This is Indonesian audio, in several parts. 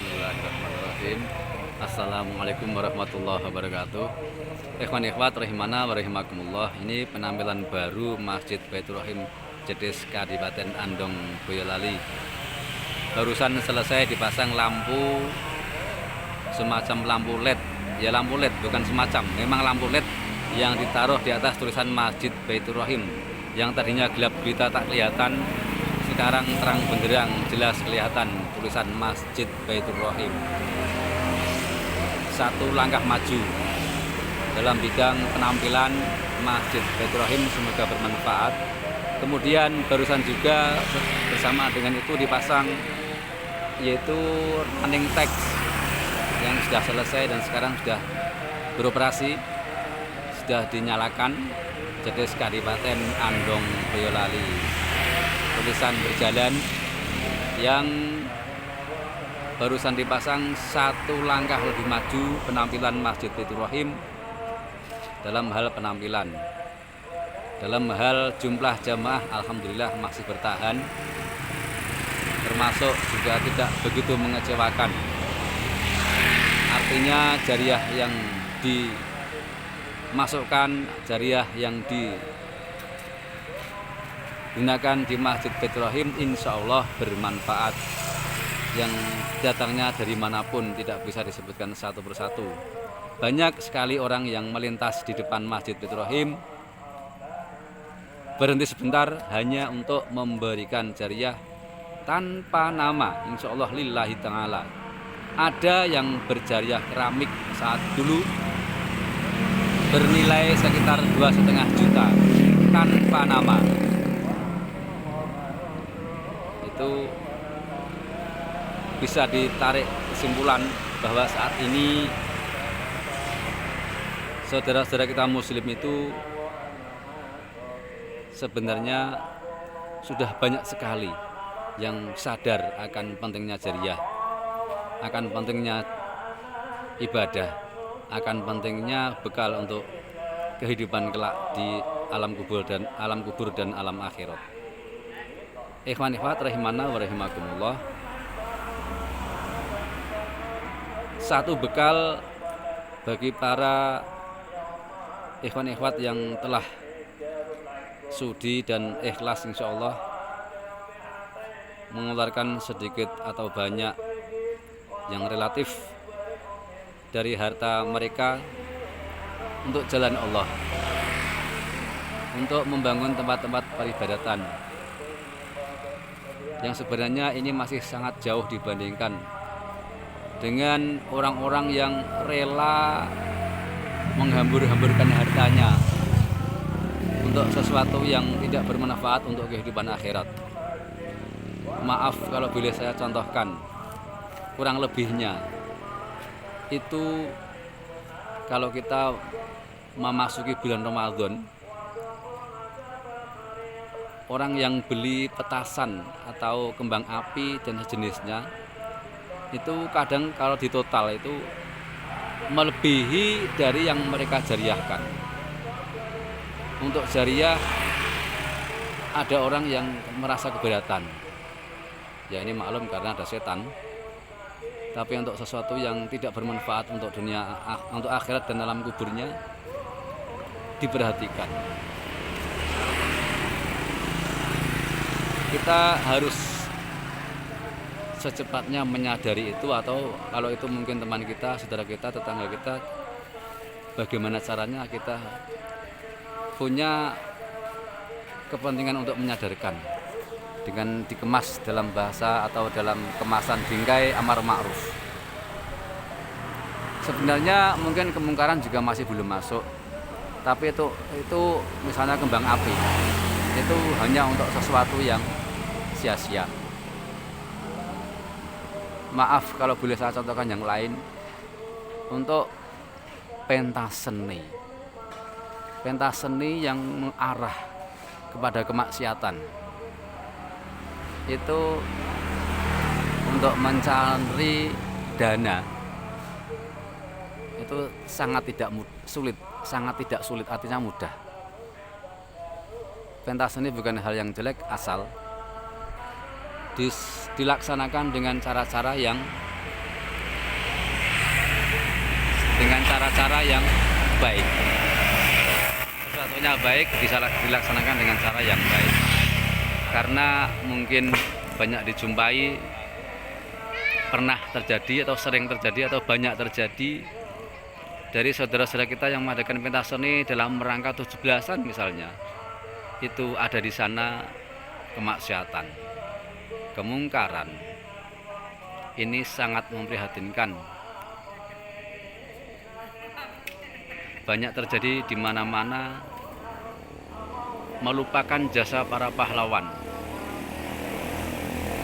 Bismillahirrahmanirrahim. Assalamualaikum warahmatullahi wabarakatuh. Ikhwan ikhwat rahimana wa rahimakumullah. Ini penampilan baru Masjid Baitur Rahim Jedes Kadipaten Andong Boyolali. Barusan selesai dipasang lampu, semacam lampu LED. Ya lampu LED, bukan semacam, memang lampu LED yang ditaruh di atas tulisan Masjid Baitur Rahim. Yang tadinya gelap gulita tak kelihatan, sekarang terang benderang jelas kelihatan tulisan Masjid Baitur Rahim. Satu langkah maju dalam bidang penampilan Masjid Baitur Rahim, semoga bermanfaat. Kemudian barusan juga bersama dengan itu dipasang yaitu running text yang sudah selesai dan sekarang sudah beroperasi, sudah dinyalakan. Jedes Kadipaten Andong Boyolali, tulisan berjalan yang barusan dipasang. Satu langkah lebih maju penampilan Masjid Baitur Rahim dalam hal penampilan. Dalam hal jumlah jamaah alhamdulillah masih bertahan, termasuk juga tidak begitu mengecewakan. Artinya jariah yang dimasukkan, jariah yang digunakan di Masjid Baitur Rahim insya Allah bermanfaat. Yang datangnya dari manapun tidak bisa disebutkan satu persatu. Banyak sekali orang yang melintas di depan Masjid Baitur Rahim, berhenti sebentar hanya untuk memberikan jariah tanpa nama, insya Allah lillahi ta'ala. Ada yang berjariah keramik saat dulu bernilai sekitar 2,5 juta tanpa nama. Itu bisa ditarik kesimpulan bahwa saat ini saudara-saudara kita muslim itu sebenarnya sudah banyak sekali yang sadar akan pentingnya jariah, akan pentingnya ibadah, akan pentingnya bekal untuk kehidupan kelak di alam kubur dan alam akhirat. Ikhwan ikhwat rahimana wa rahimakumullah. Satu bekal bagi para ikhwan ikhwat yang telah sudi dan ikhlas insya Allah mengeluarkan sedikit atau banyak yang relatif dari harta mereka untuk jalan Allah, untuk membangun tempat-tempat peribadatan yang sebenarnya ini masih sangat jauh dibandingkan dengan orang-orang yang rela menghambur-hamburkan hartanya untuk sesuatu yang tidak bermanfaat untuk kehidupan akhirat. Maaf kalau boleh saya contohkan, kurang lebihnya itu kalau kita memasuki bulan Ramadan, orang yang beli petasan atau kembang api dan sejenisnya itu kadang kalau ditotal itu melebihi dari yang mereka jariahkan. Untuk jariah ada orang yang merasa keberatan, ya ini maklum karena ada setan. Tapi untuk sesuatu yang tidak bermanfaat untuk dunia, untuk akhirat dan alam kuburnya diperhatikan. Kita harus secepatnya menyadari itu, atau kalau itu mungkin teman kita, saudara kita, tetangga kita, bagaimana caranya kita punya kepentingan untuk menyadarkan dengan dikemas dalam bahasa atau dalam kemasan bingkai amar ma'ruf. Sebenarnya mungkin kemungkaran juga masih belum masuk, tapi itu misalnya kembang api itu hanya untuk sesuatu yang sia-sia. Maaf kalau boleh saya contohkan yang lain, untuk pentas seni yang mengarah kepada kemaksiatan itu untuk mencari dana itu sangat tidak sulit, artinya mudah. Pentas seni bukan hal yang jelek asal dilaksanakan dengan cara-cara yang dengan cara-cara yang baik. Sesuatunya baik dilaksanakan dengan cara yang baik. Karena mungkin banyak dijumpai, pernah terjadi atau sering terjadi atau banyak terjadi dari saudara-saudara kita yang mengadakan pentas seni dalam rangka 17-an misalnya. Itu ada di sana kemaksiatan, kemungkaran. Ini sangat memprihatinkan. Banyak terjadi di mana-mana, melupakan jasa para pahlawan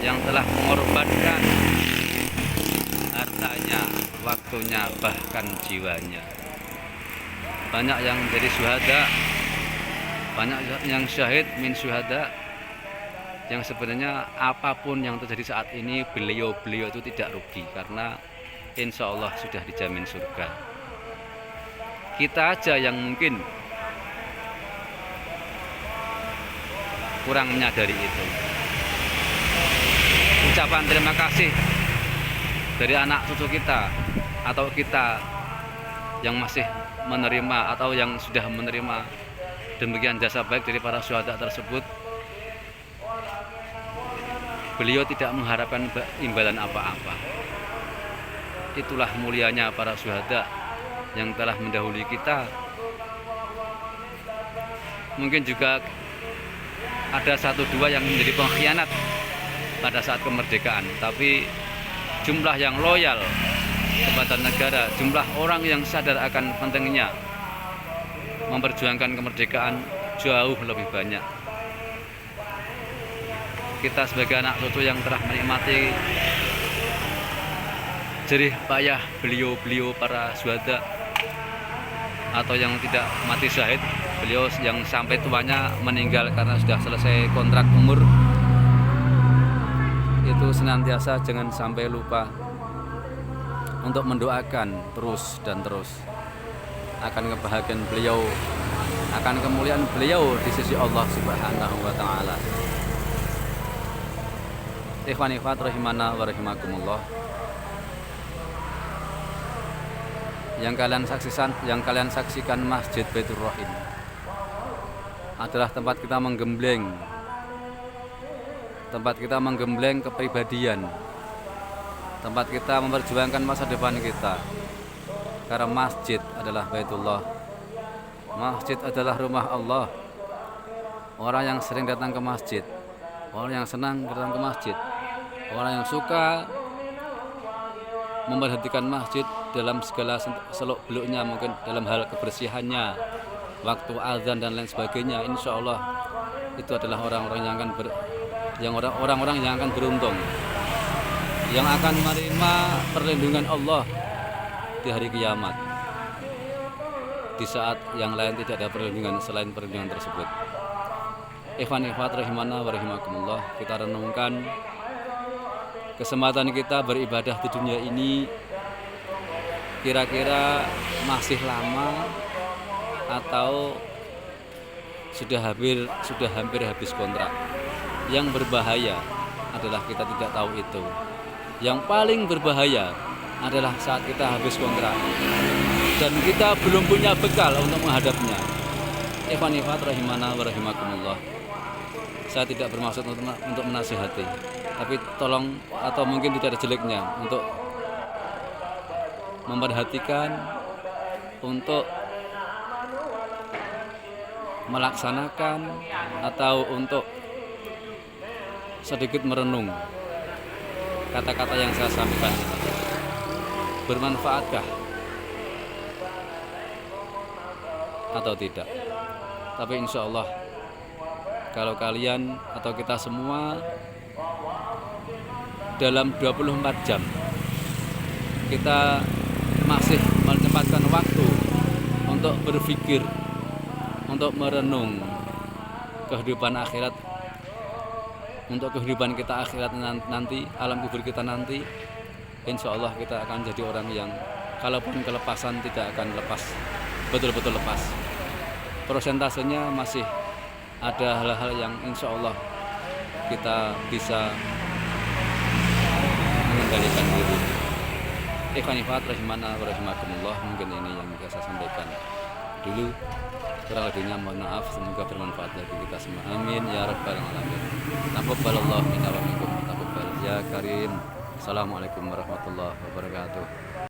yang telah mengorbankan hartanya, waktunya, bahkan jiwanya. Banyak yang menjadi syuhada, banyak yang syahid min syuhada, yang sebenarnya apapun yang terjadi saat ini beliau itu tidak rugi karena insya Allah sudah dijamin surga. Kita aja yang mungkin kurang menyadari itu. Ucapan terima kasih dari anak cucu kita atau kita yang masih menerima atau yang sudah menerima demikian jasa baik dari para syuhada tersebut, beliau tidak mengharapkan imbalan apa-apa. Itulah mulianya para syuhada yang telah mendahului kita. Mungkin juga ada satu dua yang menjadi pengkhianat pada saat kemerdekaan, tapi jumlah yang loyal kepada negara, jumlah orang yang sadar akan pentingnya memperjuangkan kemerdekaan jauh lebih banyak. Kita sebagai anak cucu yang telah menikmati jerih payah beliau para syuhada atau yang tidak mati syahid, beliau yang sampai tuanya meninggal karena sudah selesai kontrak umur, itu senantiasa jangan sampai lupa untuk mendoakan terus dan terus akan kebahagiaan beliau, akan kemuliaan beliau di sisi Allah Subhanahu wa taala. Ikhwan ikhwat rahimana wa rahimakumullah. Yang kalian saksikan Masjid Baitur Rahim adalah tempat kita menggembleng kepribadian, tempat kita memperjuangkan masa depan kita. Karena masjid adalah Baitullah, masjid adalah rumah Allah. Orang yang sering datang ke masjid, orang yang senang datang ke masjid, orang yang suka memperhatikan masjid dalam segala seluk-beluknya, mungkin dalam hal kebersihannya, waktu azan dan lain sebagainya, insya Allah itu adalah orang-orang yang akan beruntung, yang akan menerima perlindungan Allah di hari kiamat, di saat yang lain tidak ada perlindungan selain perlindungan tersebut. Ikhwan ikhwat rahimana wa rahimakumullah, kita renungkan kesempatan kita beribadah di dunia ini kira-kira masih lama atau sudah hampir habis kontrak. Yang berbahaya adalah kita tidak tahu itu. Yang paling berbahaya adalah saat kita habis kontrak dan kita belum punya bekal untuk menghadapnya. Ikhwan ikhwat rahimana wa rahimakumullah. Saya tidak bermaksud untuk menasihati, tapi tolong, atau mungkin tidak ada jeleknya, untuk memperhatikan, untuk melaksanakan, atau untuk sedikit merenung kata-kata yang saya sampaikan ini. Bermanfaatkah atau tidak? Tapi insya Allah kalau kalian atau kita semua dalam 24 jam kita masih menyempatkan waktu untuk berpikir, untuk merenung kehidupan akhirat, untuk kehidupan kita akhirat nanti, alam kubur kita nanti, insya Allah kita akan jadi orang yang kalaupun kelepasan tidak akan lepas, betul-betul lepas. Prosentasenya masih ada hal-hal yang insya Allah kita bisa mengendalikan diri. Ikhwan ikhwat rahimana wa rahimakumullah, mungkin ini yang bisa saya sampaikan dulu. Kurang lebihnya mohon maaf, semoga bermanfaat bagi kita semua. Amin ya rabbal alamin. Taqabbalallahu minna wa minkum, taqabbal ya karim. Assalamualaikum warahmatullahi wabarakatuh.